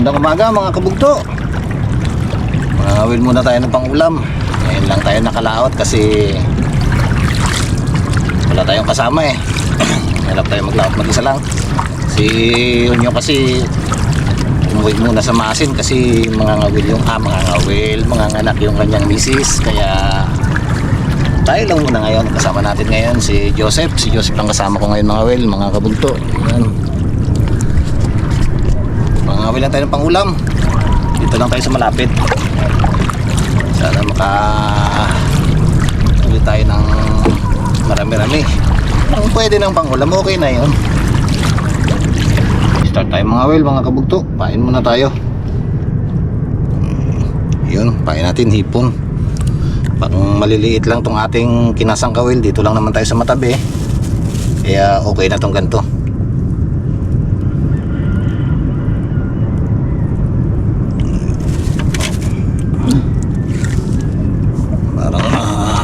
Magandang umaga mga kabugto. Mangawil muna tayo ng pangulam. Ngayon lang tayo nakalaot kasi wala tayong kasama eh. Hirap tayo maglaot mag-isa lang. Si Unyo kasi umuwi muna sa Masin kasi mangangawil manganganak yung kanyang misis. Kaya tayo lang muna ngayon. Kasama natin ngayon si Joseph. Si Joseph lang kasama ko ngayon mga kabugto. Ayan. Mangawil lang tayo ng pangulam. Dito lang tayo sa malapit. Sana makawil tayo ng marami-rami. Kung pwede ng pangulam, okay na yun. Start tayo mga kabugto. Pain muna tayo. Yun, pain natin hipon. Pang maliliit lang tong ating kinasang kawil. Dito lang naman tayo sa matabi. Kaya okay na tong ganito.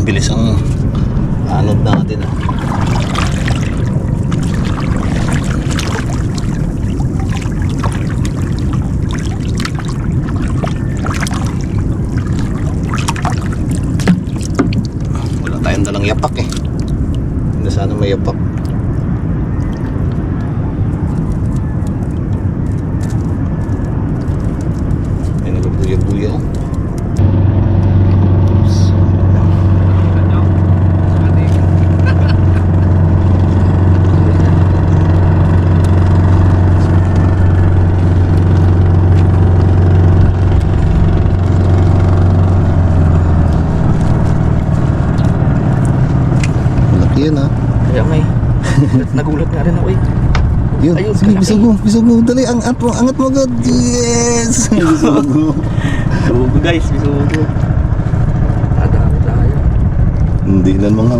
Bilis ang anod natin Wala tayong dalang yapak eh. Hindi sana may yapak. May nagbuya-buya. Yan ha. Kaya nga eh. Nagulat nga rin ako eh. Yun, ayun, sige, bisugo. Dali, angat mo agad. Yes! Bisugo. Bisugo guys, bisugo. Nadami tayo. Hindi na mga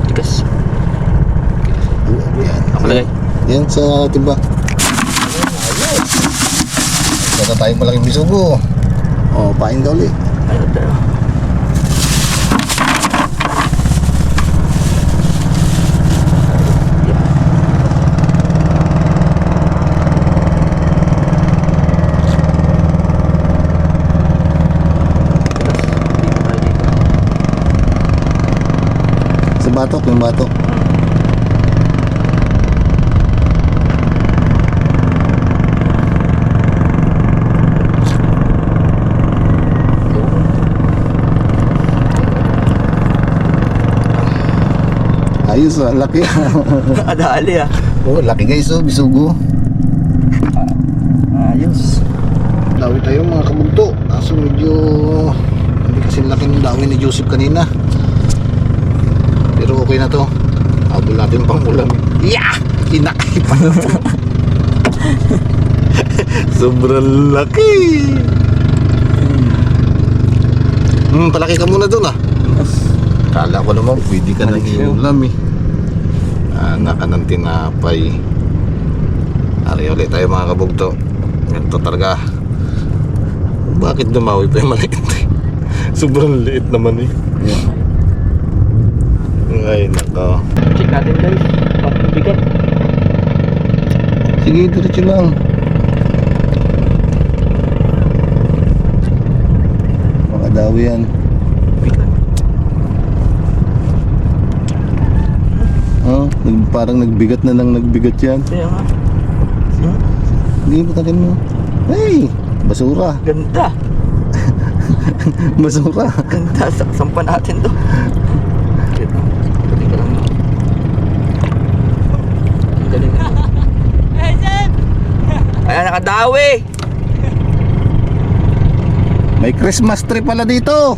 tigas. Yan. Nakalagay. Yan sa timba. Wala tayong malaking bisugo. O, pain ka ulit. Ayun tayo. Sa batok, yung batok. Ayos ah, laki. Adali ah. Oh, laki guys oh, bisugo. Ayos. Dawi tayo mga kabugto. Kaso medyo hindi kasi laki ng dawi ni Joseph kanina. Pero okay na to. Habol natin pang ulam. Yeah! Kinakay pa na po. Sobrang laki. Palaki ka muna dun ah. Kala ko naman pwede ka nang iulam eh. Anak ka ng tinapay. Ari ulit tayo mga kabugto. Ganito talaga. Bakit dumawi pa yung maliit eh? Sobrang liit naman eh. Ay nako. Check natin guys. Bakit bigat? Sige, diretso lang. Mga dawi yan. Bigat. Oh, parang nagbigat na lang nagbigat yan. Kaya nga. Hindi mo takin mo. Hey! Basura. Ganda. Basura. Ganda. Sampan natin to. Ito. Galing ka lang. Galing ka. Ayan, nakadawi. May Christmas tree pala dito.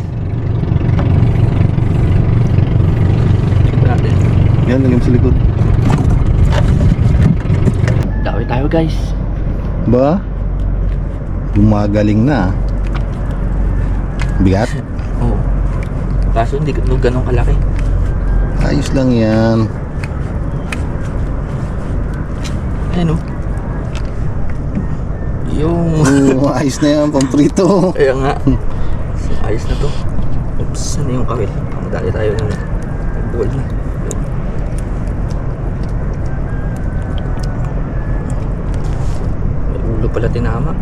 Check natin. Yan, lagyan sa likod. Dawi tayo guys. Ba? Gumagaling na. Bigat? Oo. Kaso hindi ganun kalaki. Ayos lang yan. Ayan o. Yung Ayos na yan, pamprito. kaya nga. So, ayos na to. Oops, ano yung kawil? Madali tayo na. Buwal na. pala tinama.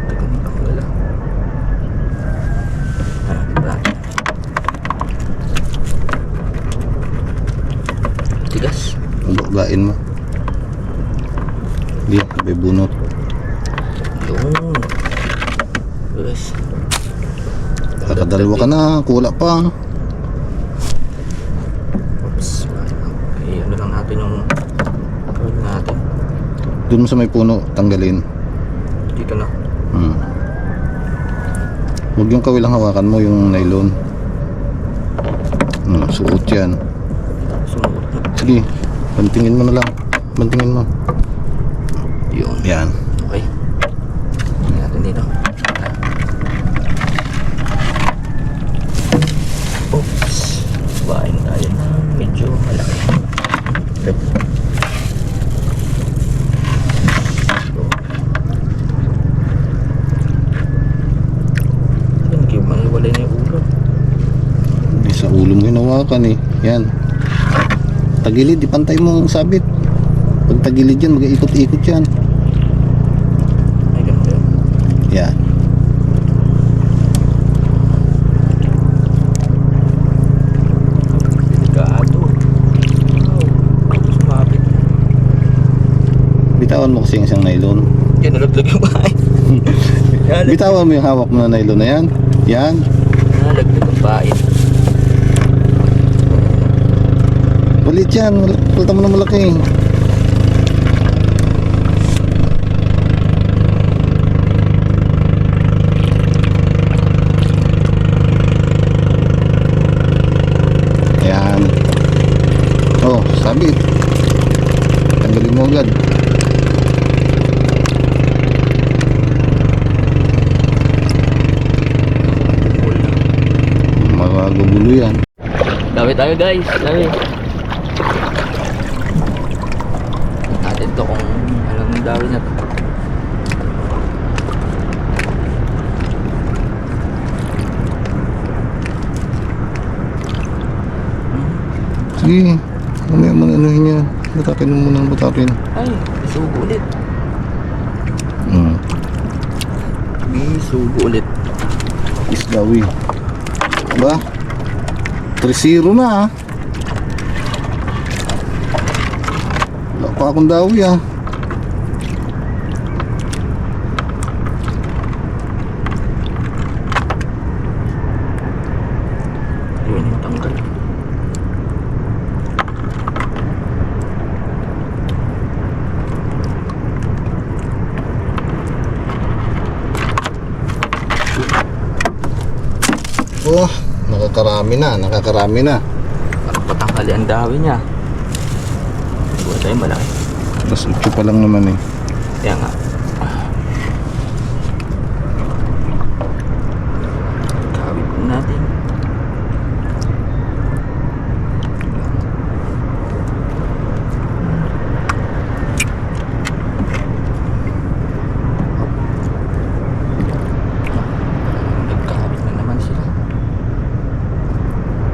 Tagal ng tanggal ah. Diba? Tigas. Bagain mo. Di, may bunot. Yun. Yes. Kakadalawa ka na, kula pa. Oops. Okay, ano lang natin yung gawin natin. Doon mo sa may puno, tanggalin. Dito na. Huwag yung kawilang hawakan mo, yung nylon. Suot yan. Sumunod na. Sige, bantingin mo na lang. Bantingin mo. Yun. Yan. Okay. Tingnan natin dito. Oops. Bain tayo na medyo malaki. Okay. Hindi maniwalay na yung ulo. Hindi sa ulo mo hinawakan eh. Yan. Tagilid, ipantay mo ang sabit. Pag tagilid yan, mag-iikot-ikot yan. Ay, ganun yun. Yan. Delikado. Wow. Sumabit. Bitawan mo kasi yung isang nylon. Yan, nalaglag yung bahay. Bitawan mo yung hawak mo na nylon na yan. Yan. Nalaglag yung bahay. Balit yan. Palta mo na malaki. Yan. Oh, sabit. Tanggalin mo agad. Magagulo yan. Dawi tayo guys, dawi. Natin to kung alam ng dawi na to. Sige, mamaya mo na anuhin niya. Batakin mo muna ang batakin. Ay, isugo ulit. Isugo ulit. Isdawi. Ba? 3-0 na ah. Wala pa akong dawi ah. Yun yung tanggal. Oh, nakakarami na. Parang patanghali ang dawi niya. Siguro tayo malaki. Mas 8 pa lang naman eh. Kaya nga. Kawit natin. Nagkawit na naman sila.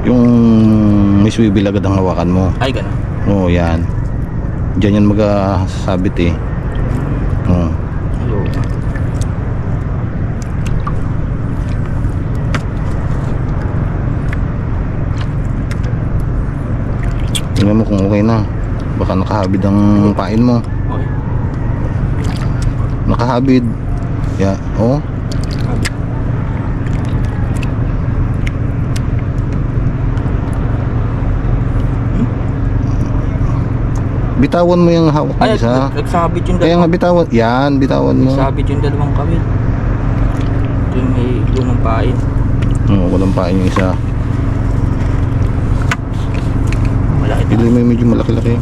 Yung may swivel agad ang hawakan mo. Ay, gano'n. Oo, yan. Diyan yan mag-sabit eh. Oo. Hello. Tingnan mo kung okay na. Baka nakahabid ang pain mo. Okay. Nakahabid. Yeah. Oh. Bitawan mo yung hawak mo Ay, isa. nagsabit yung Kaya nga dalawang. bitawan. Yan, bitawan mo. Nagsabit yung dalawang kawit. Ito yung may lumang pain. Oo, walang pain yung isa. Malaki na. Pili mo yung medyo malaki-laki.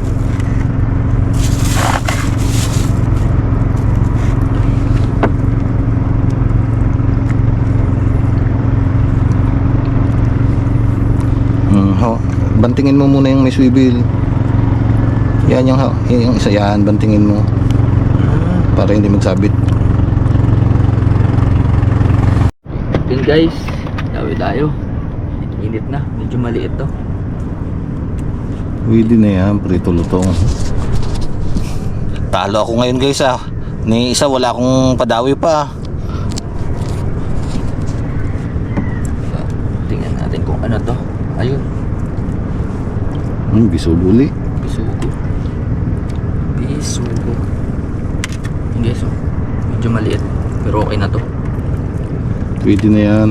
Bantingin mo muna yung may swivel. Yan yung isa yan, bantingin mo para hindi magsabit. Yun guys, dawi tayo. Init na, medyo maliit to. Pwede na yan, prito lutong. Talo ako ngayon guys ah. Ni isa wala akong padawi pa. Tingnan natin kung ano to. Ayun. Bisuguli. Bisugo. Bisugo. Hindi so. Medyo maliit. Pero okay na to. Pwede na yan.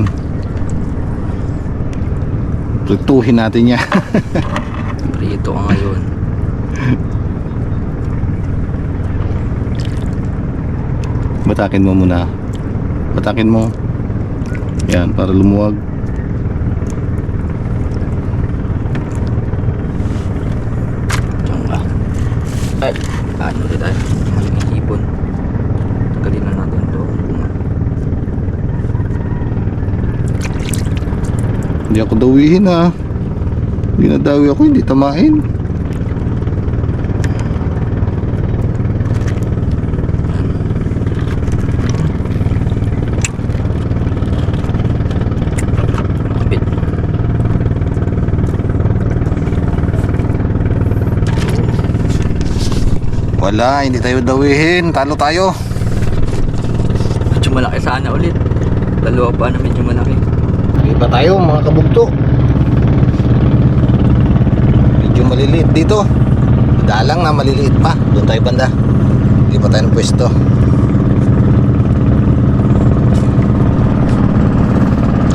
Prituhin natin yan. Prito ka ngayon. Batakin mo muna. Batakin mo. Yan, para lumuwag. Diyan ka. Ay, ano ulit tayo? Maling hipon. Tagalin na natin to. Hindi ako dawihin ah. Hindi nadawi ako, hindi tamain. Kapit. Wala, hindi tayo dawihin. Talo tayo. Medyo malaki sana ulit. Dalawa pa na medyo malaki. Iba tayo mga kabugto. Medyo maliliit dito. Dalang na maliliit pa. Doon tayo banda. Hindi pa tayo ng pwesto.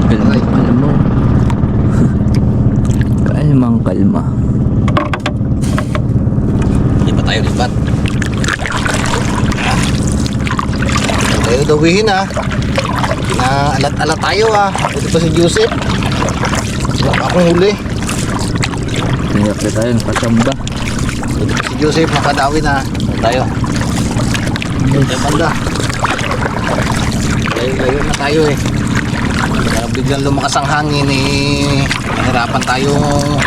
Kalma, kalma. Kalmang kalma. Hindi pa tayo lipat. Hindi tayo dawihin ah. Pinaalat-alat tayo ah. Ito pa si Joseph. Wala pa akong huli. Hirap na tayo, nakasamba. Ito pa si Joseph, nakadawi na. Doon tayo. Doon tayo banda. Layo na tayo eh. Kaya biglang lumakas ang hangin eh. Nahirapan tayong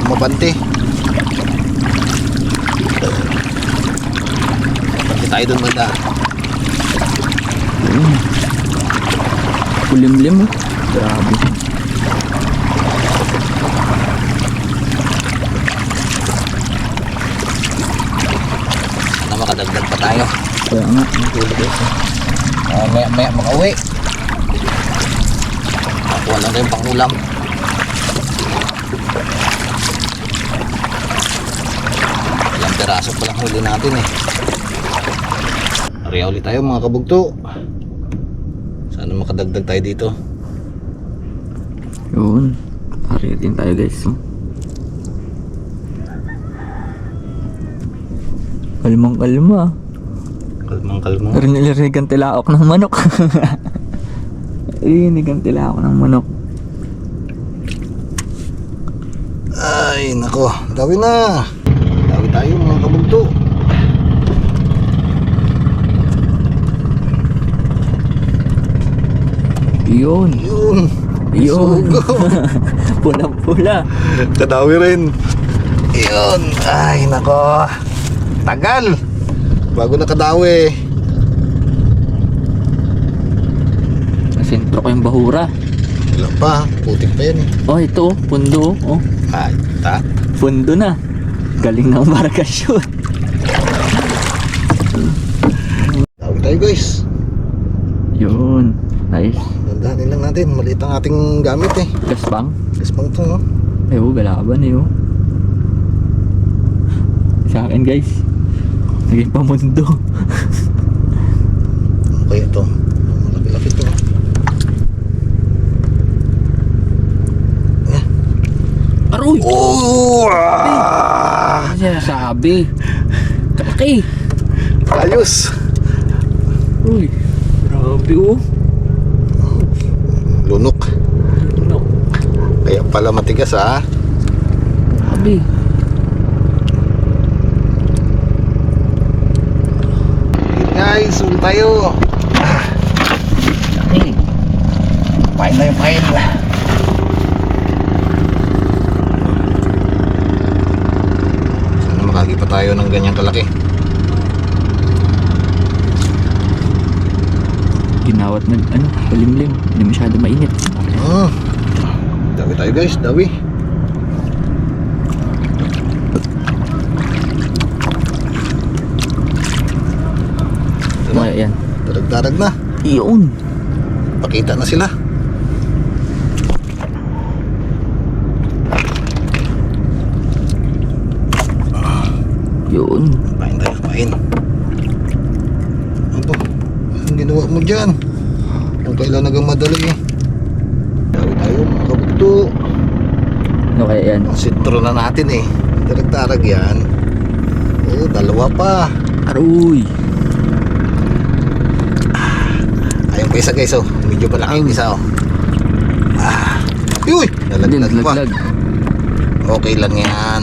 umabante. Bante tayo doon banda. Kulimlim oh. Grabe. Na makadagdag pa tayo. Kaya nga, natulog ito. Maya makauwi. Nakuha lang tayong pangulam. Ilang peraso pa lang huli natin eh. Ariya ulit tayo mga kabugto. Sana makadagdag tayo dito. Yun. Ariyatin tayo guys. Oh. Kalmang kalma. Kalmang kalma. Narinig ang tilaok ng manok. Narinig ang tilaok ng manok. Ay nako, gawin na. Gawin tayo mga kabugto. Yun. Yun. Yun. Sugo. Pula-pula. Kadawi rin. Yun. Ay nako. Tagal. Bago nakadawi. Nasentro ko yung bahura. Wala pa. Putik pa yan eh. Oh, ito. Pundo. Oh. Ay, ta. Pundo na. Galing ng markasyon. Tawag tayo guys. Yun. Nice. Dandanin lang natin. Maliit ang ating gamit eh. Gaspang. Gaspang to no. Ay, oh, galaban eh, oh. Sa akin, guys. Naging pamundo. Okay ito. Malaki-laki to. Aroy! Oh! Ano sinasabi? Kalaki! Ayos! Uy, grabe oh. Lunok. Ano? Kaya pala matigas ha. Grabe. Guys, ulit tayo. Pain na yung pain. Sana makagi pa tayo ng ganyang kalaki. Ginawat na, ano, palimlim. Hindi masyado mainit. Dawi tayo guys, dawi. Darag-darag na. Yun. Pakita na sila. Yun. Pain tayo, pain. Ano ba? Anong ginawa mo dyan? Kung kailan nagamadali eh. Dawi tayo mga kabugto. Ano kaya yan? Sitro na natin eh. Darag-darag yan. Oo, dalawa pa. Aroy. Ayun pa isa guys oh. Medyo malaki yung isa oh. Uy! Nalaglag pa. Laglag. Okay lang yan.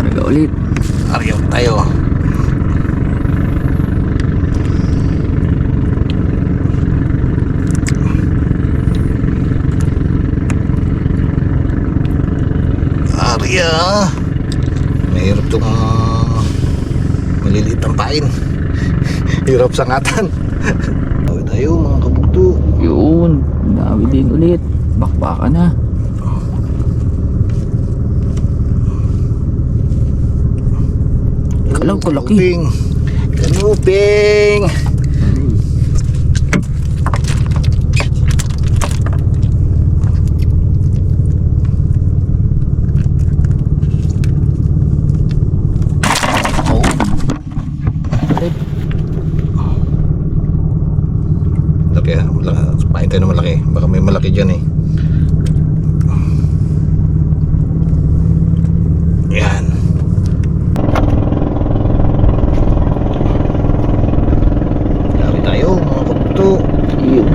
Karga ulit. Ariyo tayo. Arya. Mahirap itong maliliit ang pain. Hirap sangatan. Tawid tayo mga kabugto. Yun. Dawi din ulit. Bakbaka na. Kalaw ko laki. Kanuping. Kanuping. Laki ha. Pain tayo na malaki. Baka may malaki dyan eh. Yan. Lari tayo mga kabugto. Yun.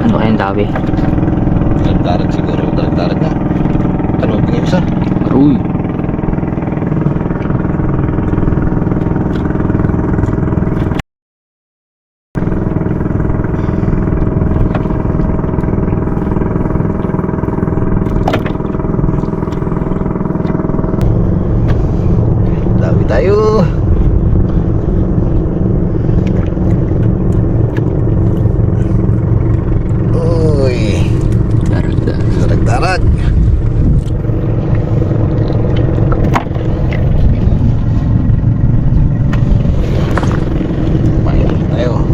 Ano kayang dawi? Darag siguro. Darag na. Kanuping yung isa. Aroy. Dawi tayo. Uy. Darag. Darag-darag. Main tayo.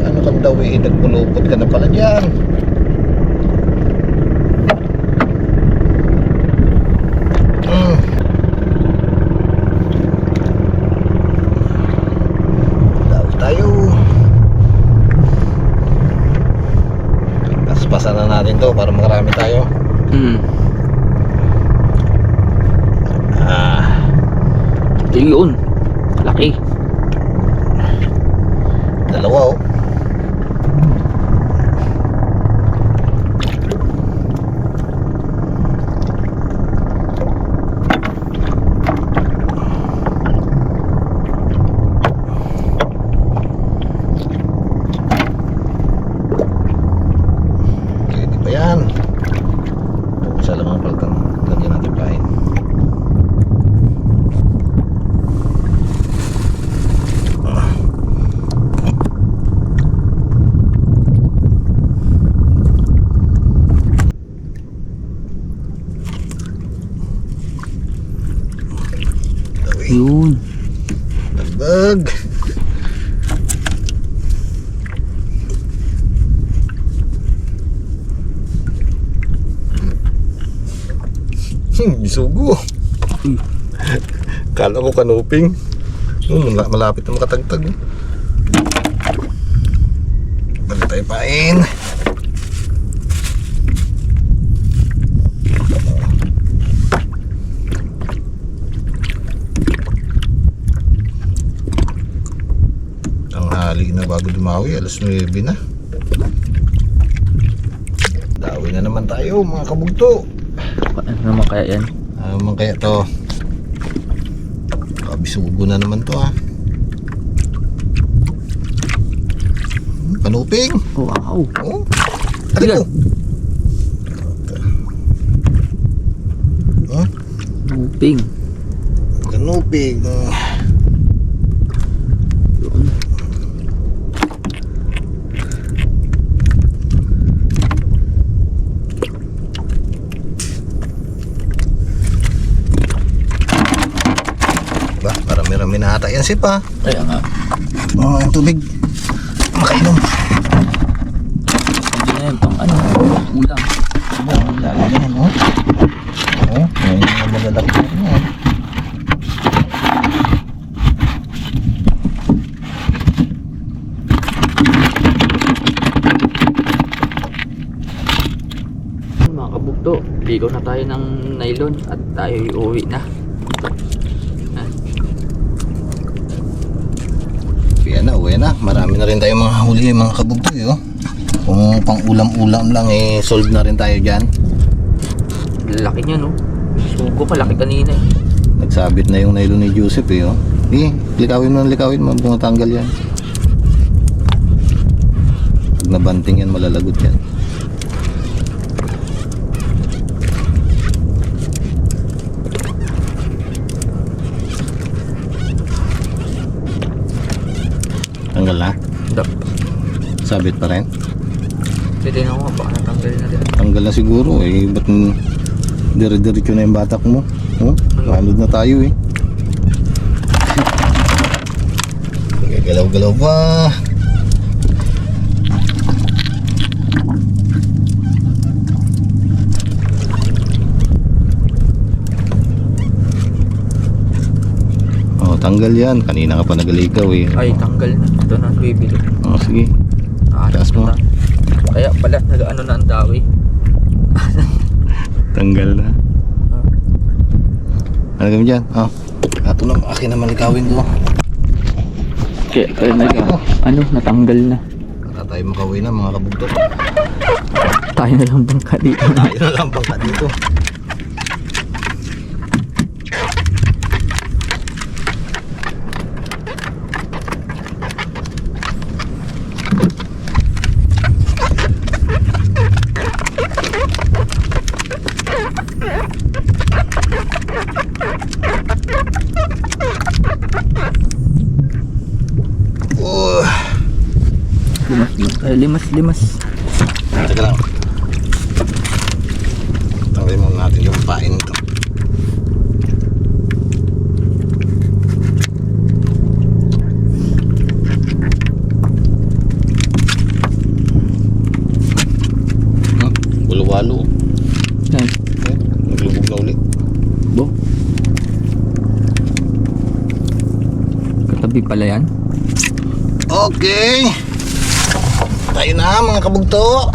Ano kang dawi? Nagpulupot ka na pala dyan. Dawi tayo. Paspasan na natin to para makarami tayo. Yun. Laki. Dalawa oh. Pwede pa yan. Isa lang ang paltang. Lagyan natin pain. Yun. Dagdag. Bisugo. Kala ko kanuping. Malapit na makatagtag. Balik tayo pain. Tanghali na bago dumawi, alas 9 na. Dawi na naman tayo mga kabugto. Ano naman kaya yan? Ano naman kaya to? Kabisugo na naman to ha. Kanuping. Wow. Oh. Ilan? Ano? Huh? Uping. Kanuping. Yun. Joseph ha. Kaya nga. Tubig. Makainom. Hindi na yan, pang ano, ulam. Ang dami na yan, oh. Oh, may mga malalaki na yan. Mga kabugto, ligaw na tayo ng nylon at tayo uuwi na. Yan na, uwi na. Marami na rin tayo mga huli, mga kabugtoy, oh. Kung pang ulam-ulam lang, solve na rin tayo dyan. Laki niya, no? Sugo pa, laki kanina eh. Nagsabit na yung nylon ni Joseph, eh, oh. Likawin mo, bumatanggal yan. Pag nabanting yan, malalagot yan. Tanggal na? Sabit pa rin? Pwede na ako, baka natanggalin na rin. Tanggal na siguro, eh. Ba't dire-diretso na yung batak mo? Oh, halod na tayo, eh. Galaw-galaw pa. Oh, tanggal yan. Kanina ka pa nagalikaw, eh. Ay, tanggal na. Ito na, bibili. Oh, sige. Taas mo. Kaya pala, nag-ano na ang dawi. Tanggal na. Ano gawin dyan? Oh, ato na, akin na malikawin ko. Kaya natanggal na. Para tayo makauwi na, mga kabugto. Tayo na lang bangka dito. Tayo na lang bangka dito. Limas. Teka lang. Tanggalin muna natin yung pain ito. Walo-walo. Yan. Naglubog na ulit. Bo. Katabi pala yan. Okay. Tayo na, mga kabugto.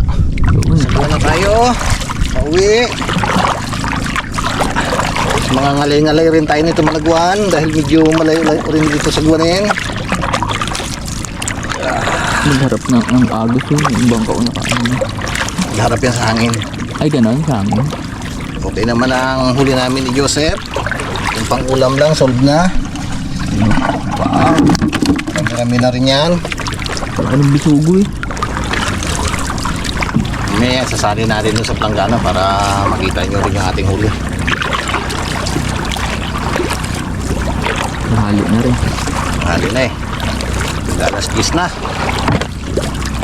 Sakla na tayo. Pauwi. Mga ngalay-ngalay rin tayo nito Malagwan dahil medyo malayo-layo rin dito sa Guanin. Magharap ng agos yung bangka ko nakaano. Harap yan sa hangin. Ay, gano'n sa amin. Okay naman ang huli namin ni Joseph. Yung pang ulam lang, solve na. Wow. Marami na rin yan. Anong bisugo eh. May sasali natin dun sa planggana para makita nyo rin yung ating huli. Nahalo na rin. Hali na eh. Alas 10 na.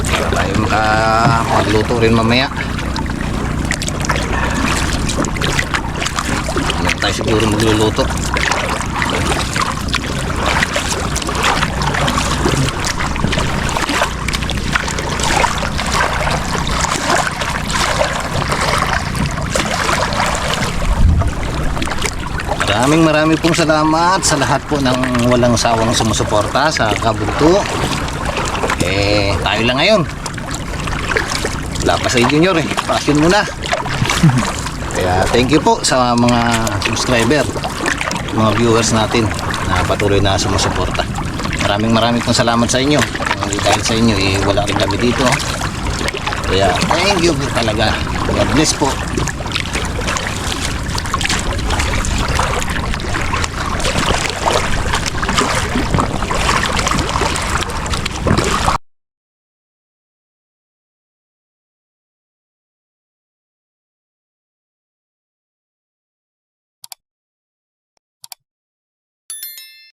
Para tayo makapagluto rin mamaya. Ano tayo siguro magluluto. Maraming pong salamat sa lahat po ng walang sawang sumusuporta sa Kabugto. Tayo lang ngayon. Wala pa sa Junior eh. Passion muna. Kaya thank you po sa mga subscriber, mga viewers natin na patuloy na sumusuporta. Maraming pong salamat sa inyo. Hindi dahil sa inyo wala rin kami dito. Kaya thank you po talaga. God bless po.